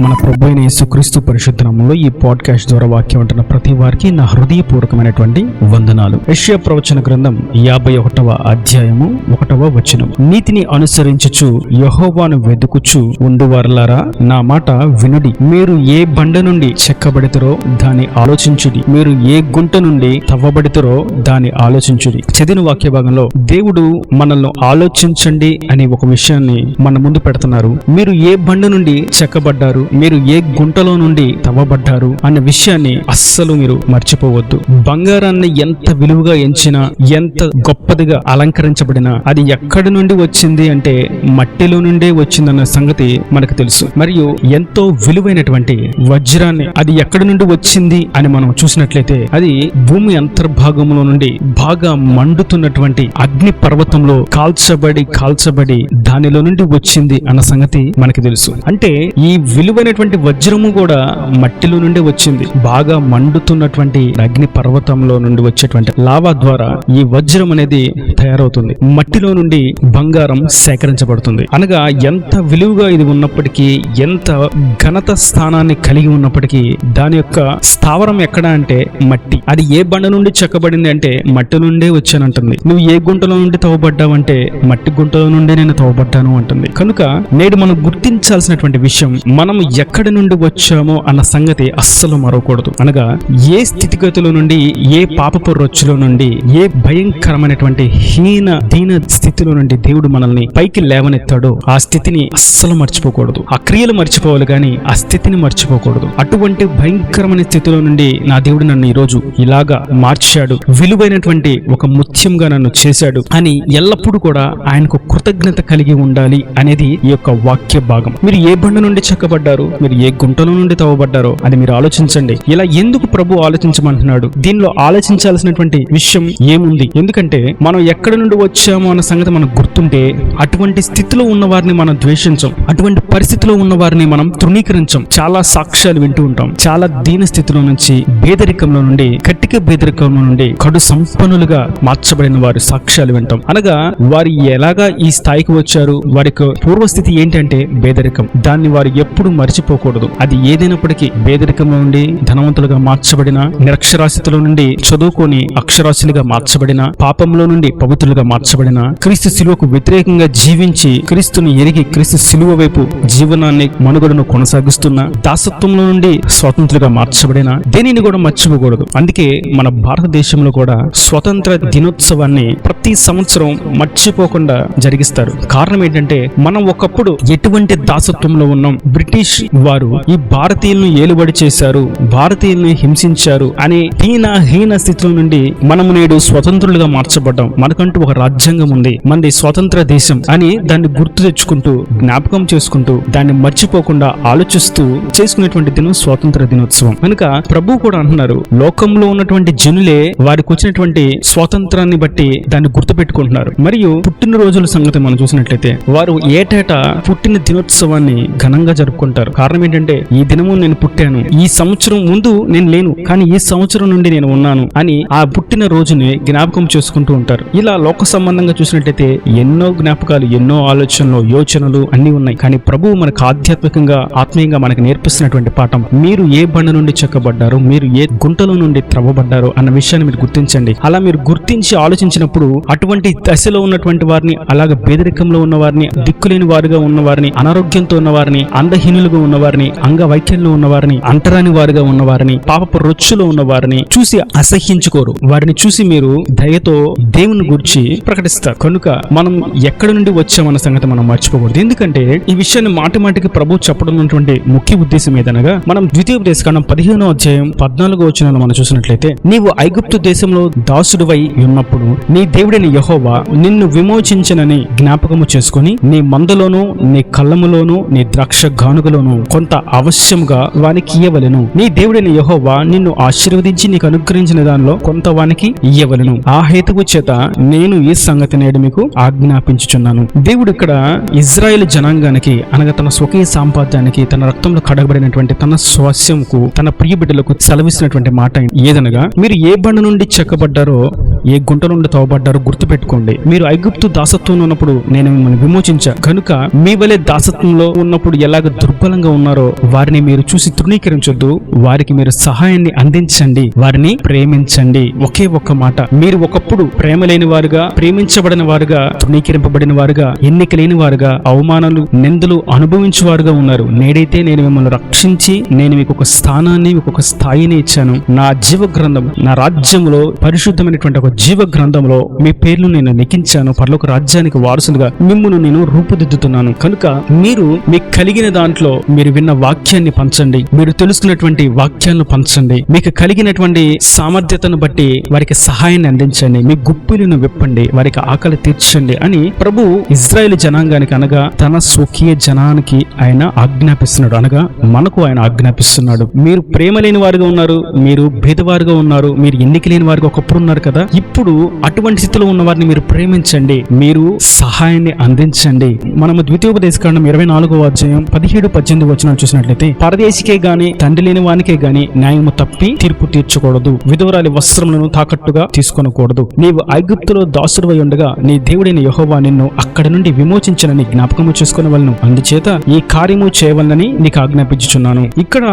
మన ప్రభు అయిన యేసుక్రీస్తు పరిశుద్ధ నామములో ఈ పాడ్కాస్ట్ ద్వారా వాక్యం ఉంటున్న ప్రతి వారికి నా హృదయపూర్వకమైనటువంటి వందనాలు. యెషయా ప్రవచన గ్రంథం 51వ అధ్యాయము 1వ వచనం. నీతిని అనుసరించుచు యెహోవాను వెదుకుచు ఉండువారలారా నా మాట వినుడి. మీరు ఏ బండ నుండి చెక్కబడితరో దాన్ని ఆలోచించుడి, మీరు ఏ గుంట నుండి తవ్వబడితరో దాన్ని ఆలోచించుడి. చదివిన వాక్య భాగంలో దేవుడు మనల్ని ఆలోచించండి అనే ఒక విషయాన్ని మన ముందు పెడుతున్నారు. మీరు ఏ బండ నుండి చెక్కబడ్డారు, మీరు ఏ గుంటలో నుండి తవ్వబడ్డారు అన్న విషయాన్ని అస్సలు మీరు మర్చిపోవద్దు. బంగారాన్ని ఎంత విలువగా ఎంచినా, ఎంత గొప్పదిగా అలంకరించబడినా అది ఎక్కడి నుండి వచ్చింది అంటే మట్టిలో నుండే వచ్చిందన్న సంగతి మనకు తెలుసు. మరియు ఎంతో విలువైనటువంటి వజ్రాన్ని అది ఎక్కడి నుండి వచ్చింది అని మనం చూసినట్లయితే అది భూమి అంతర్భాగంలో నుండి బాగా మండుతున్నటువంటి అగ్ని పర్వతంలో కాల్చబడి దానిలో నుండి వచ్చింది అన్న సంగతి మనకి తెలుసు. అంటే ఈ విలువైనటువంటి వజ్రము కూడా మట్టిలో నుండి వచ్చింది. బాగా మండుతున్నటువంటి అగ్ని పర్వతంలో నుండి వచ్చేటువంటి లావా ద్వారా ఈ వజ్రం అనేది తయారవుతుంది. మట్టిలో నుండి బంగారం సేకరించబడుతుంది. అనగా ఎంత విలువగా ఇది ఉన్నప్పటికీ, ఎంత ఘనత స్థానాన్ని కలిగి ఉన్నప్పటికీ దాని యొక్క స్థావరం ఎక్కడ అంటే మట్టి. అది ఏ బండ నుండి చెక్కబడింది అంటే మట్టి నుండే వచ్చానంటుంది. నువ్వు ఏ గుంటలో నుండి తవ్వబడ్డావంటే మట్టి గుంటలో నుండే నేను తవ్వబడ్డాను అంటుంది. కనుక నేడు మనం గుర్తించాల్సినటువంటి విషయం, మనం ఎక్కడి నుండి వచ్చామో అన్న సంగతి అస్సలు మరవకూడదు. అనగా ఏ స్థితిగతుల నుండి, ఏ పాపపు రొచ్చులో నుండి, ఏ భయంకరమైనటువంటి దీన స్థితిలో నుండి దేవుడు మనల్ని పైకి లేవనెత్తాడో ఆ స్థితిని అస్సలు మర్చిపోకూడదు. ఆ క్రియలు మర్చిపోవాలి కానీ ఆ స్థితిని మర్చిపోకూడదు. అటువంటి భయంకరమైన స్థితిలో నుండి నా దేవుడు నన్ను ఈ రోజు ఇలాగా మార్చాడు, విలువైనటువంటి ఒక ముత్యంగా నన్ను చేశాడు అని ఎల్లప్పుడూ కూడా ఆయనకు కృతజ్ఞత కలిగి ఉండాలి అనేది ఈ యొక్క వాక్య భాగం. మీరు ఏ బండ నుండి చెక్కబడ్డారు, మీరు ఏ గుంటలో నుండి తవ్వబడ్డారో అది మీరు ఆలోచించండి. ఇలా ఎందుకు ప్రభు ఆలోచించమంటున్నాడు? దీనిలో ఆలోచించాల్సినటువంటి విషయం ఏముంది? ఎందుకంటే మనం ఎక్కడి నుండి వచ్చామో అన్న సంగతి మనకు గుర్తుంటే అటువంటి స్థితిలో ఉన్న వారిని మనం ద్వేషించం, అటువంటి పరిస్థితిలో ఉన్న వారిని మనం తృణీకరించం. చాలా సాక్ష్యాలు వింటూ ఉంటాం. చాలా దీన స్థితిలో నుంచి, పేదరికంలో నుండి, కట్టిక పేదరికంలో నుండి కడు సంపన్నులుగా మార్చబడిన వారి సాక్ష్యాలు వింటాం. అనగా వారు ఎలాగా ఈ స్థాయికి వచ్చారు, వారికి పూర్వస్థితి ఏంటంటే పేదరికం. దాన్ని వారు ఎప్పుడు మర్చిపోకూడదు. అది ఏదైనప్పటికీ పేదరికంలో నుండి ధనవంతులుగా మార్చబడిన, నిరక్షరాస్యతలో నుండి చదువుకొని అక్షరాస్యులుగా మార్చబడిన, పాపంలో నుండి పవిత్రులుగా మార్చబడిన, క్రీస్తు శిలువకు వ్యతిరేకంగా జీవించి క్రీస్తుని ఎరిగి క్రీస్తు శిలువ వైపు జీవనాన్ని మనుగడను కొనసాగిస్తున్న, దాసత్వంలో నుండి స్వతంత్రులుగా మార్చబడిన, దేనిని కూడా మర్చిపోకూడదు. అందుకే మన భారతదేశంలో కూడా స్వతంత్ర దినోత్సవాన్ని ప్రతి సంవత్సరం మర్చిపోకుండా జరిగిస్తారు. కారణం ఏంటంటే మనం ఒకప్పుడు ఎటువంటి దాసత్వంలో ఉన్నాం, బ్రిటిష్ వారు ఈ భారతీయులను ఏలుబడి చేశారు, భారతీయుల్ని హింసించారు అనే హీన స్థితిలో నుండి మనము నేడు స్వతంత్రులుగా మార్చబడ్డాం. మనకంటూ ఒక రాజ్యాంగం ఉంది, మనది స్వతంత్ర దేశం అని దాన్ని గుర్తు తెచ్చుకుంటూ, జ్ఞాపకం చేసుకుంటూ, దాన్ని మర్చిపోకుండా ఆలోచిస్తూ చేసుకునేటువంటి దినం స్వాతంత్ర దినోత్సవం. కనుక ప్రభు కూడా అంటున్నారు, లోకంలో ఉన్నటువంటి జనులే వారికి వచ్చినటువంటి స్వాతంత్రాన్ని బట్టి దాన్ని గుర్తు పెట్టుకుంటున్నారు. మరియు పుట్టినరోజుల సంగతి మనం చూసినట్లయితే వారు ఏటేటా పుట్టిన దినోత్సవాన్ని ఘనంగా జరుపుకుంటారు. కారణం ఏంటంటే ఈ దినము నేను పుట్టాను, ఈ సంవత్సరం ముందు నేను లేను కానీ ఈ సంవత్సరం నుండి నేను ఉన్నాను అని ఆ పుట్టిన రోజుని జ్ఞాపకం చేసుకుంటూ ఉంటారు. ఇలా లోక సంబంధంగా చూసినట్లయితే ఎన్నో జ్ఞాపకాలు, ఎన్నో ఆలోచనలు, యోచనలు అన్ని ఉన్నాయి. కానీ ప్రభువు మనకు ఆధ్యాత్మికంగా, ఆత్మీయంగా మనకు నేర్పిస్తున్నటువంటి పాఠం, మీరు ఏ బండ నుండి చెక్కబడ్డారో, మీరు ఏ గుంటలో నుండి త్రవ్వబడ్డారో అన్న విషయాన్ని మీరు గుర్తించండి. అలా మీరు గుర్తించి ఆలోచించినప్పుడు అటువంటి దశలో ఉన్నటువంటి వారిని, అలాగే పేదరికంలో ఉన్న వారిని, దిక్కులేని వారుగా ఉన్న వారిని, అనారోగ్యంతో ఉన్న వారిని, అందహీనులుగా ఉన్న వారిని, అంగవైకల్యంలో ఉన్న వారిని, అంటరాని వారుగా ఉన్న వారిని, పాపపు రొచ్చులో ఉన్న వారిని చూసి అసహ్యించుకోరు. వారిని చూసి మీరు దయతో దేవుని గురించి ప్రకటిస్తారు. కనుక మనం ఎక్కడి నుండి వచ్చామన్న సంగతి మనం మర్చిపోకూడదు. ఎందుకంటే ఈ విషయాన్ని మాటిమాటికి ప్రభు చెప్పడం ఉన్నటువంటి ముఖ్య ఉద్దేశం ఏదనగా, మనం ద్వితీయోపదేశకాండం 15వ అధ్యాయం 14వ వచనంలో మనం చూసినట్లయితే, నీవు ఐగుప్తు దేశంలో దాసుడివై ఉన్నప్పుడు నీ దేవుడైన యెహోవా నిన్ను విమోచించనని జ్ఞాపకము చేసుకుని నీ మందలోను, నీ కళ్ళములోను, నీ ద్రాక్ష గానుగలోను కొంత అవశ్యముగా వానికి ఇయ్యవలెను. నీ దేవుడైన యెహోవా నిన్ను ఆశీర్వదించి నీకు అనుగ్రహించిన దానిలో కొంత వానికి ఇయ్యవలెను. ఆ హేతువు చేత నేను ఈ సంగతి నేడు మీకు ఆజ్ఞాపించుచున్నాను. దేవుడు ఇక్కడ ఇజ్రాయేల్ జనాంగానికి, అనగా తన స్వకీయ సాంపాద్యానికి, తన రక్తంలో కడగబడినటువంటి తన స్వాస్యంకు, తన ప్రియ బిడ్డలకు సెలవిస్తున్నటువంటి మాట ఏదనగా, మీరు ఏ బండ నుండి చెక్కబడ్డారో, ఏ గుంట నుండి తవ్వబడ్డారో గుర్తుపెట్టుకోండి. మీరు ఐగుప్తు దాసత్వంలో ఉన్నప్పుడు నేను మిమ్మల్ని విమోచించా కనుక మీ వలె దాసత్వంలో ఉన్నప్పుడు ఎలాగ దుర్బలంగా ఉన్నారో వారిని మీరు చూసి తృణీకరించొద్దు, వారికి మీరు సహాయాన్ని అందించండి, వారిని ప్రేమించండి. ఒకే ఒక్క మాట, మీరు ఒకప్పుడు ప్రేమ లేని వారుగా, ప్రేమించబడిన వారుగా, తృణీకరింపబడిన వారుగా, ఎన్నిక లేని వారుగా, అవమానాలు నిందలు అనుభవించేవారుగా ఉన్నారు. నేడైతే నేను మిమ్మల్ని రక్షించి నేను మీకు ఒక స్థానాన్ని, మీకు ఒక స్థాయిని ఇచ్చాను. నా జీవ గ్రంథం, నా రాజ్యంలో పరిశుద్ధమైనటువంటి ఒక జీవ గ్రంథంలో మీ పేర్లు నేను లిఖించాను. పరలోక రాజ్యానికి వారసులుగా మిమ్మును నేను రూపుదిద్దుతున్నాను. కనుక మీరు మీకు కలిగిన దాంట్లో మీరు విన్న వాక్యాన్ని పంచండి, మీరు తెలుసుకున్నటువంటి వాక్యాలను పంచండి, మీకు కలిగినటువంటి సామర్థ్యతను బట్టి వారికి సహాయాన్ని అందించండి, మీ గుప్పిలను విప్పండి, వారికి ఆకలి తీర్చండి అని ప్రభు ఇజ్రాయేల్ జనాంగానికి అనగా తన స్వకీయ జనానికి ఆయన ఆజ్ఞాపిస్తున్నాడు. అనగా మనకు ఆయన ఆజ్ఞాపిస్తున్నాడు. మీరు ప్రేమ లేని వారుగా ఉన్నారు, మీరు భేదవారుగా ఉన్నారు, మీరు ఎన్నిక లేని వారుగా ఒకప్పుడు ఉన్నారు కదా. ఇప్పుడు అటువంటి స్థితిలో ఉన్న వారిని మీరు ప్రేమించండి, మీరు సహాయాన్ని అందించండి. మనము ద్వితీయోపదేశకాండం 24వ అధ్యాయం 17-18 వచనాలు చూసినట్లయితే, పరదేశికే గాని తండ్రి లేని వానికే గాని న్యాయము తప్పి తీర్పు తీర్చకూడదు, విధవరాలి వస్త్రములను తాకట్టుగా తీసుకొనకూడదు. నీవు ఐగుప్తులో దాసుడివై ఉండగా నీ దేవుడైన యెహోవా నిన్ను అక్కడి నుండి విమోచించనని జ్ఞాపకము చేసుకొనవలెను, అందుచేత ఈ కార్యము చేయవలనని నీకు ఆజ్ఞాపించుచున్నాను. ఇక్కడ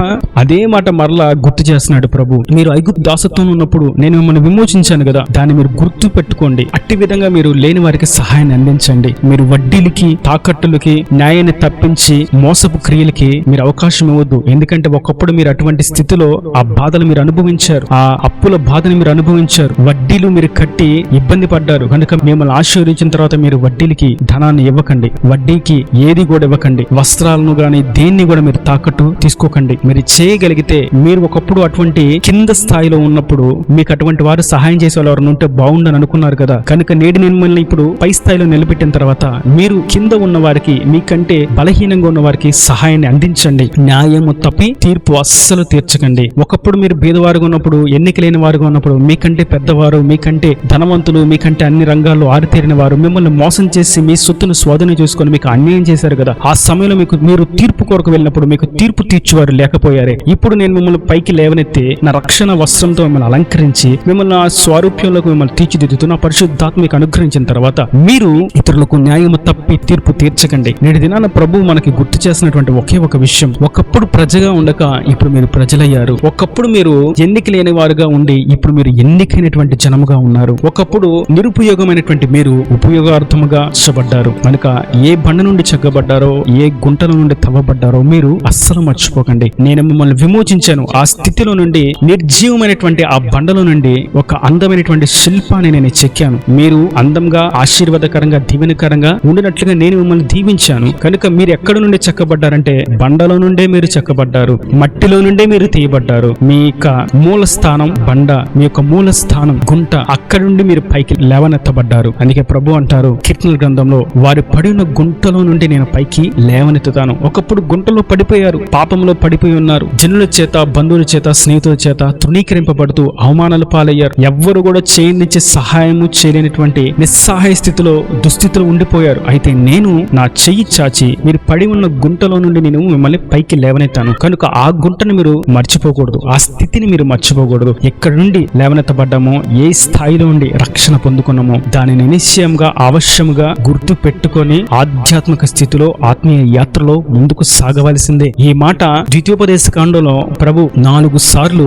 అదే మాట మరలా గుర్తు చేస్తున్నాడు ప్రభు. మీరు ఐగుప్తు దాసత్వం ఉన్నప్పుడు నేను మిమ్మల్ని విమోచించాను కదా, దాన్ని మీరు గుర్తు పెట్టుకోండి. అట్టి విధంగా మీరు లేని వారికి సహాయాన్ని అందించండి. మీరు వడ్డీలకి, తాకట్టులకి, న్యాయాన్ని తప్పించి మోసపు క్రియలకి మీరు అవకాశం ఇవ్వద్దు. ఎందుకంటే ఒకప్పుడు మీరు అటువంటి స్థితిలో ఆ బాధలు మీరు అనుభవించారు, ఆ అప్పుల బాధను మీరు అనుభవించారు, వడ్డీలు మీరు కట్టి ఇబ్బంది పడ్డారు. కనుక మిమ్మల్ని ఆశీర్వదించిన తర్వాత మీరు వడ్డీలకి ధనాన్ని ఇవ్వకండి, వడ్డీకి ఏది కూడా ఇవ్వకండి, వస్త్రాలను గాని దేన్ని కూడా మీరు తాకట్టు తీసుకోకండి. మీరు చేయగలిగితే, మీరు ఒకప్పుడు అటువంటి కింద స్థాయిలో ఉన్నప్పుడు మీకు అటువంటి వారు సహాయం చేసే వాళ్ళు ఉంటే బాగుండని అనుకున్నారు కదా. కనుక నేడు మిమ్మల్ని ఇప్పుడు పై స్థాయిలో నిలబెట్టిన తర్వాత మీరు కింద ఉన్న వారికి, మీకంటే బలహీనంగా ఉన్న వారికి సహాయాన్ని అందించండి. న్యాయము తప్పి తీర్పు అస్సలు తీర్చకండి. ఒకప్పుడు మీరు బీదవారుగా ఉన్నప్పుడు, ఎన్నిక లేని వారుగా ఉన్నప్పుడు, మీకంటే పెద్దవారు, మీకంటే ధనవంతులు, మీకంటే అన్ని రంగాల్లో ఆరితేరిన వారు మిమ్మల్ని మోసం చేసి మీ సొత్తును స్వాధీనం చేసుకొని మీకు అన్యాయం చేశారు కదా. ఆ సమయంలో మీరు తీర్పు కొరకు వెళ్ళినప్పుడు మీకు తీర్పు తీర్చేవారు లేకపోయారే. ఇప్పుడు నేను మిమ్మల్ని పైకి లేవనెత్తి నా రక్షణ వస్త్రంతో మిమ్మల్ని అలంకరించి మిమ్మల్ని ఆ స్వరూప్యంలోకి మిమ్మల్ని తీర్చిదిద్దుతూ నా పరిశుద్ధాత్మ మీకు అనుగ్రహించిన తర్వాత మీరు ఇతరులకు న్యాయము తప్పి తీర్పు తీర్చకండి. నేటి దినాన ప్రభు మనకి గుర్తు చేసినటువంటి ఒకే ఒక విషయం, ఒకప్పుడు ప్రజగా ఉండక ఇప్పుడు మీరు ప్రజలయ్యారు. ఒకప్పుడు మీరు ఎన్నిక లేని వారుగా ఉండి ఇప్పుడు మీరు ఎన్నికైనటువంటి జనముగా ఉన్నారు. ఒకప్పుడు నిరుపయోగమైనటువంటి మీరు ఉపయోగార్థముగా ఇష్టపడ్డారు. కనుక ఏ బండ నుండి చెక్కబడ్డారో, ఏ గుంటల నుండి తవ్వబడ్డారో మీరు అస్సలు మర్చిపోకండి. నేను మిమ్మల్ని విమోచించాను. ఆ స్థితిలో నుండి, నిర్జీవమైనటువంటి ఆ బండలో నుండి ఒక అందమైనటువంటి శిల్పాన్ని నేను చెక్కాను. మీరు అందంగా, ఆశీర్వాదకరంగా, దీవెనకరంగా ఉండినట్లుగా నేను మిమ్మల్ని దీవించాను. కనుక మీరు ఎక్కడ నుండి చెక్కబడ్డారంటే బండలో నుండే మీరు చెక్కబడ్డారు, మట్టిలో నుండే మీరు తీయబడ్డారు. మీ యొక్క మూల స్థానం బండ, మీ యొక్క మూల స్థానం గుంట, అక్కడి నుండి మీరు పైకి లేవనెత్తబడ్డారు. అందుకే ప్రభు అంటారు కీర్తనల గ్రంథంలో, వారు పడిన గుంటలో నుండి నేను పైకి లేవనెత్తుతాను. ఒకప్పుడు గుంటలో పడిపోయారు, పాపంలో పడిపోయి ఉన్నారు, జనుల చేత, బంధువుల చేత, స్నేహితుల చేత తృణీకరింపబడుతూ అవమానాలు పాలయ్యారు. ఎవ్వరు కూడా చేయనిచ్చే సహాయము చేయలేనటువంటి నిస్సహాయ స్థితిలో, దుస్థితిలో ఉండిపోయారు. అయితే నేను నా చెయ్యి చాచి మీరు పడి ఉన్న గుంటలో నుండి నేను మిమ్మల్ని పైకి లేవనెత్తాను. కనుక ఆ గుంటను మీరు మర్చిపోకూడదు, ఆ స్థితిని మీరు మర్చిపోకూడదు. ఎక్కడి నుండి లేవనెత్తబడ్డామో, ఏ స్థాయిలో నుండి రక్షణ పొందుకున్నామో దానిని నిశ్చయంగా, అవశ్యముగా గుర్తు పెట్టుకొని ఆధ్యాత్మిక స్థితిలో, ఆత్మీయ యాత్రలో ముందుకు సాగవలసిందే. ఈ మాట ద్వితీయోపదేశకాండంలో ప్రభు 4 సార్లు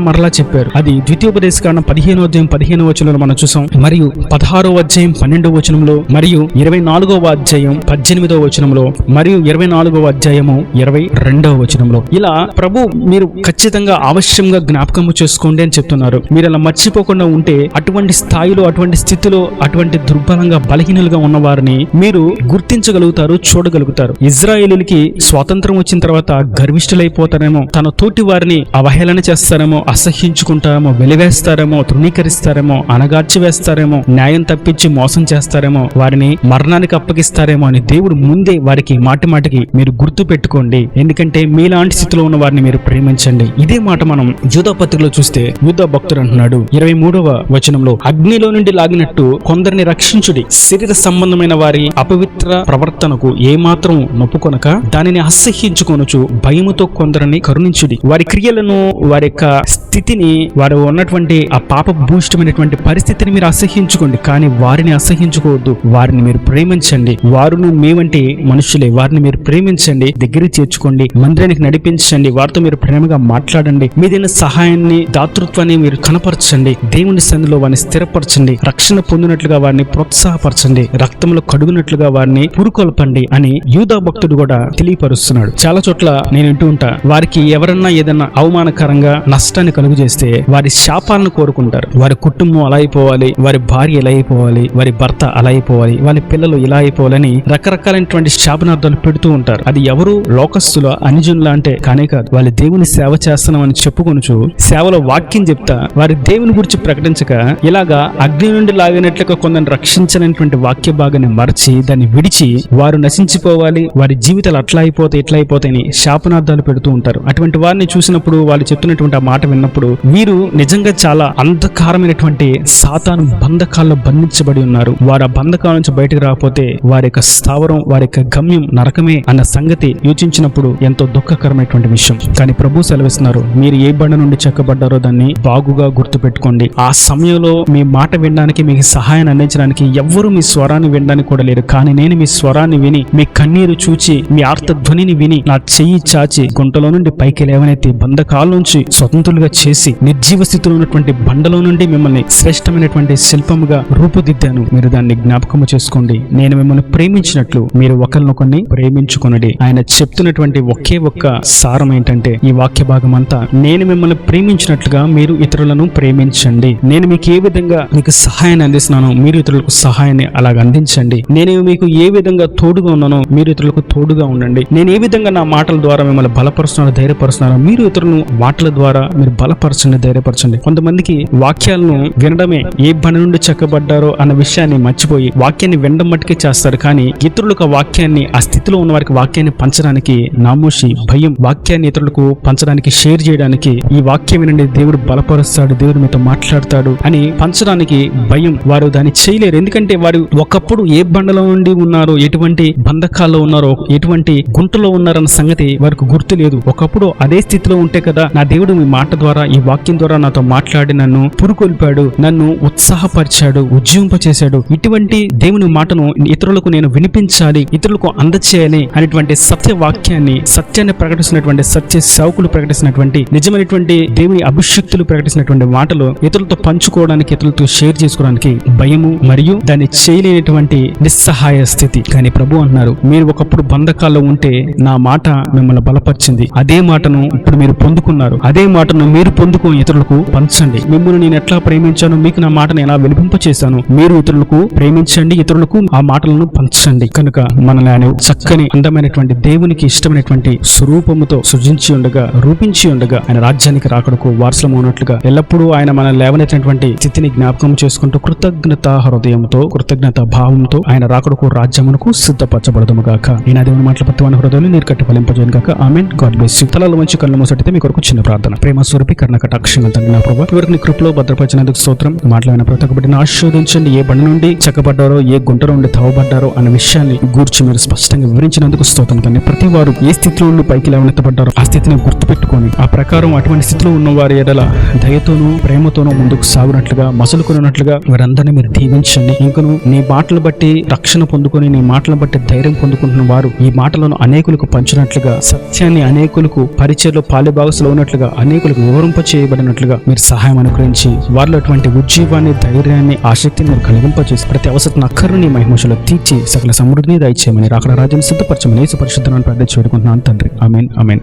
మరలా చెప్పారు. అది ద్వితీయోపదేశకాండం 15వ అధ్యాయం 15వ వచనంలో మనం చూసాం, మరియు 16వ అధ్యాయం 12వ వచనంలో, మరియు 24వ అధ్యాయం 18వ వచనంలో, మరియు 24వ అధ్యాయము 22వ వచనంలో. ఇలా ప్రభు మీరు ఖచ్చితంగా అవశ్యంగా జ్ఞాపకము చేసుకోండి అని చెప్తున్నారు. మీరు అలా మర్చిపోకుండా ఉంటే అటువంటి స్థాయిలో, అటువంటి స్థితిలో, అటువంటి దుర్బలంగా, బలహీనులుగా ఉన్న వారిని మీరు గుర్తించగలుగుతారు, చూడగలుగుతారు. ఇజ్రాయేలీలకి స్వాతంత్రం వచ్చిన తర్వాత గర్విష్ఠులైపోతారేమో, తన తోటి వారిని అవహేళన చేస్తారేమో, అసహ్యించుకుంటారేమో, వెలివేస్తారేమో, తృణీకరిస్తారేమో, అణగార్చి వేస్తారేమో, న్యాయం తప్పించి మోసం చేస్తారేమో, వారిని మరణానికి అప్పగిస్తారేమో అని దేవుడు ముందే వారికి మాటికి మీరు గుర్తు పెట్టుకోండి. ఎందుకంటే మీలాంటి స్థితిలో ఉన్న వారిని మీరు ప్రేమించండి. ఇదే మాట మనం యూదా పత్రికలో చూస్తే యూదా భక్తుడు అంటున్నాడు 23వ వచనంలో, అగ్నిలో నుండి లాగినట్టు కొందరిని రక్షించుడి, శరీర సంబంధమైన వారి అపవిత్ర ప్రవర్తనకు ఏమాత్రం నొప్పుకొనక దానిని అసహ్యించుకొనుచు భయముతో కొందరిని కరుణించుడి, వారి క్రియలను, వారి యొక్క స్థితిని, వారు ఉన్నటువంటి ఆ పాప భూయిష్టమైనటువంటి పరిస్థితిని మీరు అసహ్యించుకోండి, కానీ వారిని అసహ్యించుకోవద్దు. వారిని మీరు ప్రేమించండి. వారును మీ వంటి మనుషులే, వారిని మీరు ప్రేమించండి, దగ్గరికి చేర్చుకోండి, మందిరానికి నడిపించండి, వారితో మీరు ప్రేమగా మాట్లాడండి, మీదైన సహాయాన్ని, దాతృత్వాన్ని మీరు కనపరచండి, దేవుని సన్నిధిలో వారిని స్థిరపరచండి, రక్షణ పొందినట్లుగా వారిని ప్రోత్సాహపరచండి, రక్తంలో కడుగునట్లుగా వారిని పురుకొల్పండి అని యూదా భక్తుడు కూడా తెలియపరుస్తున్నాడు. చాలా చోట్ల నేను వింటూ ఉంటా, వారికి ఎవరన్నా ఏదన్నా అవమానకరంగా నష్టాన్ని కలుగు చేస్తే వారి శాపాలను కోరుకుంటారు. వారి కుటుంబం అలా అయిపోవాలి, వారి భార్య ఎలా అయిపోవాలి, వారి భర్త అలా అయిపోవాలి, వారి పిల్లలు ఇలా అయిపోవాలని రకరకాలైనటువంటి శాపనార్థాలు పెడుతూ ఉంటారు. అది ఎవరు లోకస్తుల అనుజనుల అంటే కానే కాదు. వాళ్ళు దేవుని సేవ చేస్తున్నామని చెప్పుకొనుచు సేవలో వాక్యం చెప్తా వారి దేవుని గురించి ప్రకటించక ఇలాగా అగ్ని నుండి లాగినట్లుగా కొందరిని రక్షించలేనటువంటి వాక్య భాగాన్ని మరచి దాన్ని విడిచి వారు నశించిపోవాలి, వారి జీవితాలు అట్లా అయిపోతాయి ఇట్లా అయిపోతాయని శాపనార్థాలు పెడుతూ ఉంటారు. అటువంటి వారిని చూసినప్పుడు, వాళ్ళు చెప్తున్నటువంటి ఆ మాట విన్నప్పుడు వీరు నిజంగా చాలా అంధకారమైనటువంటి సాతాను బంధకాల్లో బంధించబడి ఉన్నారు. వారు ఆ బంధకాల నుంచి బయటకు రాకపోతే వారి యొక్క స్థావరం, వారి యొక్క గమ్యం నరకమే అన్న సంగతి యోచించినప్పుడు ఎంతో దుఃఖకరమైనటువంటి విషయం. కానీ ప్రభు సెలవిస్తున్నారు, మీరు ఏ బండ నుండి చెక్కబడ్డారో దాన్ని బాగుగా గుర్తుపెట్టుకోండి. ఆ సమయంలో మీ మాట వినడానికి, మీకు సహాయాన్ని అందించడానికి ఎవ్వరూ మీ స్వరాన్ని వినడానికి కూడా లేరు. కానీ నేను మీ స్వరాన్ని విని, మీ కన్నీరు చూచి, మీ ఆర్తధ్వనిని విని, నా చెయ్యి చాచి గుంటలో నుండి పైకి లేవనెత్తి బంధకాల నుంచి స్వతంత్రులుగా చేసి నిర్జీవ స్థితిలో ఉన్నటువంటి బండలో నుండి మిమ్మల్ని శ్రేష్టమైనటువంటి శిల్పముగా రూపుదిద్దాను. మీరు దాన్ని జ్ఞాపకము చేసుకోండి. నేను మిమ్మల్ని ప్రేమించినట్లు మీరు ఒకరినొకరిని ప్రేమించుకొనండి. ఆయన చెప్తున్నటువంటి ఒకే ఒక్క సారం ఏంటంటే, ఈ వాక్య భాగం అంతా, నేను మిమ్మల్ని ప్రేమించినట్లుగా మీరు ఇతరులను ప్రేమించండి. నేను మీకు ఏ విధంగా మీకు సహాయాన్ని అందిస్తున్నానో మీరు ఇతరులకు సహాయాన్ని అలాగ అందించండి. నేను మీకు ఏ విధంగా తోడుగా ఉన్నానో మీరు ఇతరులకు తోడుగా ఉండండి. నేను ఏ విధంగా నా మాటల ద్వారా మిమ్మల్ని బలపరుస్తున్నానో, ధైర్యపరుస్తున్నానో మీరు ఇతరులను మాటల ద్వారా మీరు బలపరచండి, ధైర్యపరచండి. కొంతమందికి వాక్యాలను వినడమే, ఏ బండ నుండి చెక్కబడ్డారో అన్న విషయాన్ని మర్చిపోయి వాక్యాన్ని వినడం మట్టుకే చేస్తారు. కానీ ఇతరులకు ఆ వాక్యాన్ని, ఆ స్థితిలో ఉన్న వారికి వాక్యాన్ని పంచడానికి నామోషి, భయం, వాక్యాన్ని ఇతరులకు పంచడానికి, షేర్ చేయడానికి, ఈ వాక్యం వినండి, దేవుడు బలపరుస్తాడు, దేవుడు మీతో మాట్లాడతాడు అని పంచడానికి భయం. వారు దాన్ని చేయలేరు. ఎందుకంటే వారు ఒకప్పుడు ఏ బండలో నుండి ఉన్నారో, ఎటువంటి బంధకాల్లో ఉన్నారో, ఎటువంటి గుంటలో ఉన్నారన్న సంగతి వారికి గుర్తు లేదు. ఒకప్పుడు అదే స్థితిలో ఉంటే కదా నా దేవుడు మీ మాట ద్వారా, ఈ వాక్యం ద్వారా నాతో మాట్లాడి నన్ను పురుకొల్పాడు, నన్ను ఉత్సాహపరిచాడు, ఉజ్జీవింపచేశాడు. ఇటువంటి దేవుని మాటను ఇతరులకు నేను వినిపించాలి, ఇతరులకు అందచేయాలి అనేటువంటి సత్య వాక్యాన్ని, సత్యాన్ని ప్రకటిస్తున్నటువంటి సత్య సేవకులు ప్రకటిస్తున్నటువంటి నిజమైనటువంటి దేవుని అభిషక్తులు ప్రకటిస్తున్నటువంటి మాటలు ఇతరులతో పంచుకోవడానికి, ఇతరులతో షేర్ చేసుకోవడానికి భయము మరియు దాన్ని చేయలేనటువంటి నిస్సహాయ స్థితి. కానీ ప్రభు అంటున్నారు, మీరు ఒకప్పుడు బంధకాల్లో ఉంటే నా మాట మిమ్మల్ని బలపరిచింది. అదే మాటను ఇప్పుడు మీరు పొందుకున్నారు. అదే మాటను మీరు పొందుకొని ఇతరులకు పంచండి. మిమ్మల్ని నేను ఎట్లా ప్రేమించాను, మీకు నా మాటను ఎలా వెలిపింపచేశాను, మీరు ఇతరులకు ప్రేమించండి, ఇతరులకు ఆ మాటలను పంచండి. కనుక మనల్ని ఆయన చక్కని అందమైనటువంటి దేవునికి ఇష్టమైనటువంటి స్వరూపముతో సృజించి ఉండగా, రూపించి ఉండగా, ఆయన రాజ్యానికి రాకడకు వారసులం ఉన్నట్లుగా ఎల్లప్పుడూ ఆయన మన లేవనెత్తినటువంటి స్థితిని జ్ఞాపకం చేసుకుంటూ కృతజ్ఞత హృదయంతో, కృతజ్ఞత భావంతో ఆయన రాకడకు, రాజ్యమునకు సిద్ధపరచబడదుము గాక. ఈ నా దేవుని మాటల ప్రతి హృదయాన్ని నీరు కట్టి ఫలింపజేయను గాక. ఆమేన్. God bless you. తలలు మంచి కళ్ళు మూసటితే మీ కొరకు చిన్న ప్రార్థన. ప్రేమ స్వరూపి కర్ణకటాక్షంగా తండ్రి నా ప్రభువా, ఇవరకు నీ కృపలో భద్రపరిచినందుకు స్తోత్రం. మాట్లాడిన ప్రతి ఒక్క బిడ్డను ఆశీర్వదించండి. ఏ బండ నుండి చెక్కబడ్డారో, ఏ గుంట నుండి తవ్వబడ్డారో అన్న విషయాన్ని గూర్చి మీరు స్పష్టంగా వివరించినందుకు స్తోత్రం. కానీ ప్రతి వారు ఏ స్థితిలో నుండి పైకి లేవనెత్తబడ్డారో ఆ స్థితిని గుర్తుపెట్టుకొని ఆ ప్రకారం అటువంటి స్థితిలో ఉన్న వారి ఎడల దయతోనూ ప్రేమతోనూ ముందుకు సాగునట్లుగా, మసలుకున్నట్లుగా వారందరినీ మీరు దీవించండి. ఇంకను నీ మాటలు బట్టి రక్షణ పొందుకొని, నీ మాటలను బట్టి ధైర్యం పొందుకుంటున్న వారు ఈ మాటలను అనేకులకు పంచినట్లుగా, సత్యాన్ని అనేకులకు పరిచయలో పాలిభాగస్లో ఉన్నట్లుగా, అనేకులకు వివరింప చేయబడినట్లుగా మీరు సహాయం అనుగ్రహించి వారిలో అటువంటి ఉజ్జీవాన్ని, ధైర్యాన్ని, ఆసక్తిని మీరు కలిగింపచేసి ప్రతి అవసరం అక్కర్ను నీ మహిమలో తీర్చి సకల సమృద్ధిని దయచేయమని, రాకడ రాజ్యాన్ని సిద్ధపరచమని యేసు పరిశుద్ధ నామమున ప్రార్థించి వేడుకుంటున్నాను తండ్రి. ఆమేన్. ఆమేన్.